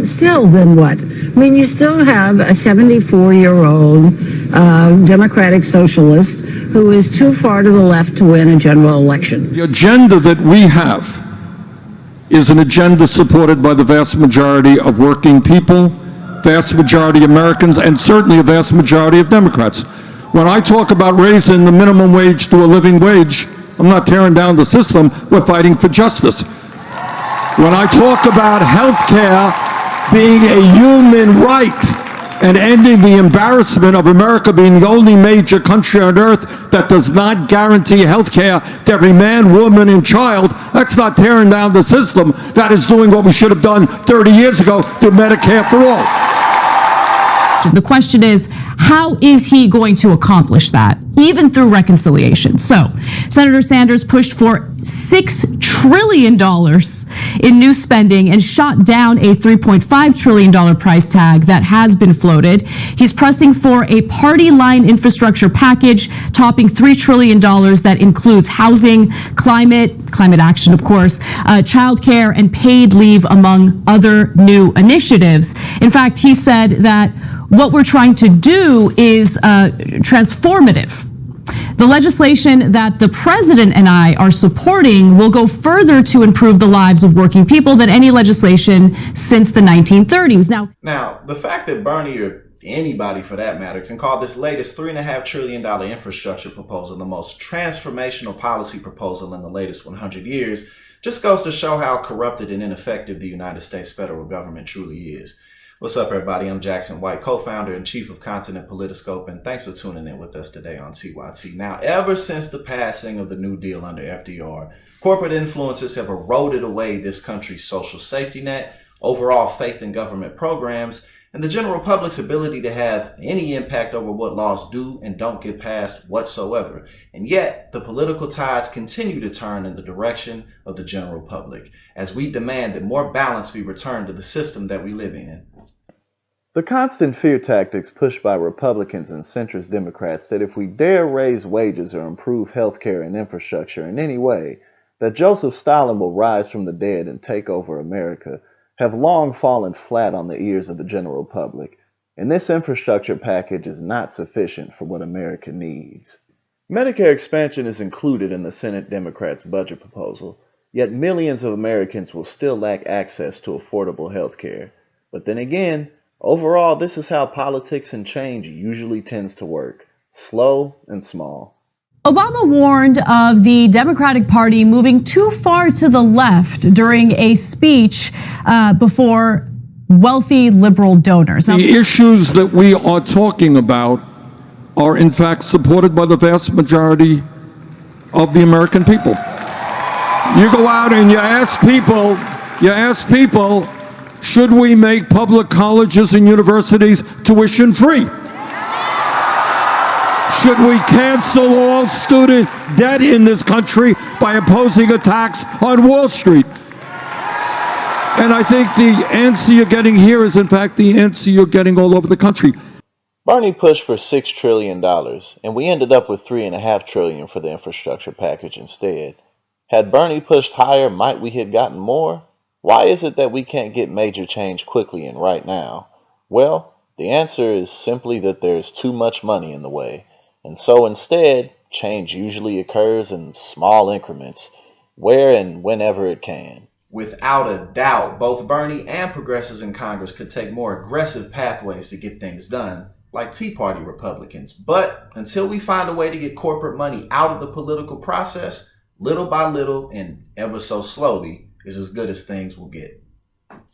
But still, then what? I mean, you still have a 74-year-old Democratic socialist who is too far to the left to win a general election. The agenda that we have is an agenda supported by the vast majority of working people, vast majority of Americans, and certainly a vast majority of Democrats. When I talk about raising the minimum wage to a living wage, I'm not tearing down the system, we're fighting for justice. When I talk about health care being a human right and ending the embarrassment of America being the only major country on earth that does not guarantee health care to every man, woman, and child, that's not tearing down the system. That is doing what we should have done 30 years ago through Medicare for all. The question is, how is he going to accomplish that, even through reconciliation? So, Senator Sanders pushed for $6 trillion in new spending and shot down a $3.5 trillion price tag that has been floated. He's pressing for a party line infrastructure package topping $3 trillion that includes housing, climate action, of course, childcare, and paid leave, among other new initiatives. In fact, he said that what we're trying to do is transformative. The legislation that the president and I are supporting will go further to improve the lives of working people than any legislation since the 1930s. Now, the fact that Bernie, or anybody for that matter, can call this latest $3.5 trillion infrastructure proposal the most transformational policy proposal in the latest 100 years just goes to show how corrupted and ineffective the United States federal government truly is. What's up, everybody? I'm Jackson White, co-founder and chief of content at Politiscope, and thanks for tuning in with us today on TYT. Now, ever since the passing of the New Deal under FDR, corporate influences have eroded away this country's social safety net, overall faith in government programs, and the general public's ability to have any impact over what laws do and don't get passed whatsoever. And yet, the political tides continue to turn in the direction of the general public, as we demand that more balance be returned to the system that we live in. The constant fear tactics pushed by Republicans and centrist Democrats that if we dare raise wages or improve health care and infrastructure in any way, that Joseph Stalin will rise from the dead and take over America, have long fallen flat on the ears of the general public, and this infrastructure package is not sufficient for what America needs. Medicare expansion is included in the Senate Democrats' budget proposal, yet millions of Americans will still lack access to affordable health care. But then again, overall, this is how politics and change usually tends to work, slow and small. Obama warned of the Democratic Party moving too far to the left during a speech before wealthy liberal donors. The issues that we are talking about are in fact supported by the vast majority of the American people. You go out and you ask people, should we make public colleges and universities tuition free? Should we cancel all student debt in this country by imposing a tax on Wall Street? And I think the answer you're getting here is in fact the answer you're getting all over the country. Bernie pushed for $6 trillion, and we ended up with $3.5 trillion for the infrastructure package instead. Had Bernie pushed higher, might we have gotten more? Why is it that we can't get major change quickly and right now? Well, the answer is simply that there's too much money in the way. And so instead, change usually occurs in small increments, where and whenever it can. Without a doubt, both Bernie and progressives in Congress could take more aggressive pathways to get things done, like Tea Party Republicans. But until we find a way to get corporate money out of the political process, little by little and ever so slowly is as good as things will get.